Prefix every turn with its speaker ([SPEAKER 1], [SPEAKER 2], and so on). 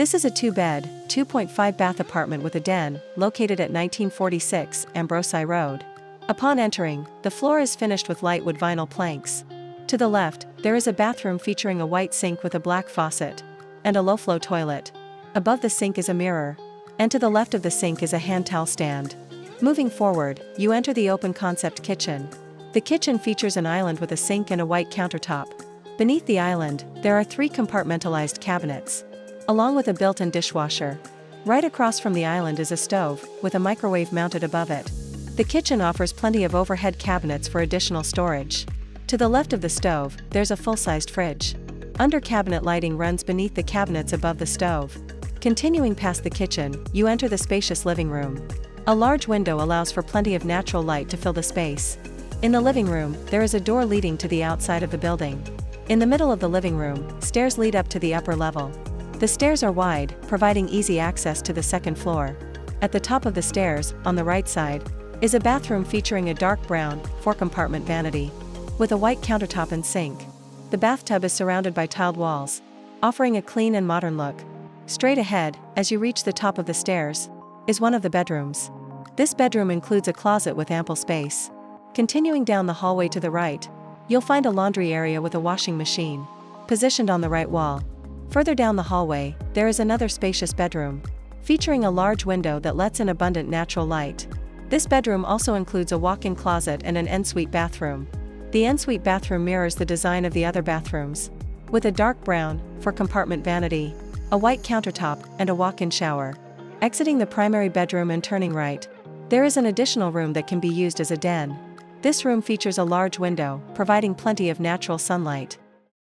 [SPEAKER 1] This is a 2-bed, 2.5-bath apartment with a den, located at 1946 Ambrosi Road. Upon entering, the floor is finished with light wood vinyl planks. To the left, there is a bathroom featuring a white sink with a black faucet and a low-flow toilet. Above the sink is a mirror, and to the left of the sink is a hand towel stand. Moving forward, you enter the open-concept kitchen. The kitchen features an island with a sink and a white countertop. Beneath the island, there are 3 compartmentalized cabinets, along with a built-in dishwasher. Right across from the island is a stove, with a microwave mounted above it. The kitchen offers plenty of overhead cabinets for additional storage. To the left of the stove, there's a full-sized fridge. Under-cabinet lighting runs beneath the cabinets above the stove. Continuing past the kitchen, you enter the spacious living room. A large window allows for plenty of natural light to fill the space. In the living room, there is a door leading to the outside of the building. In the middle of the living room, stairs lead up to the upper level. The stairs are wide, providing easy access to the second floor. At the top of the stairs, on the right side, is a bathroom featuring a dark brown, 4-compartment vanity, with a white countertop and sink. The bathtub is surrounded by tiled walls, offering a clean and modern look. Straight ahead, as you reach the top of the stairs, is one of the bedrooms. This bedroom includes a closet with ample space. Continuing down the hallway to the right, you'll find a laundry area with a washing machine, positioned on the right wall. Further down the hallway, there is another spacious bedroom, featuring a large window that lets in abundant natural light. This bedroom also includes a walk-in closet and an ensuite bathroom. The ensuite bathroom mirrors the design of the other bathrooms, with a dark brown, 4-compartment vanity, a white countertop, and a walk-in shower. Exiting the primary bedroom and turning right, there is an additional room that can be used as a den. This room features a large window, providing plenty of natural sunlight.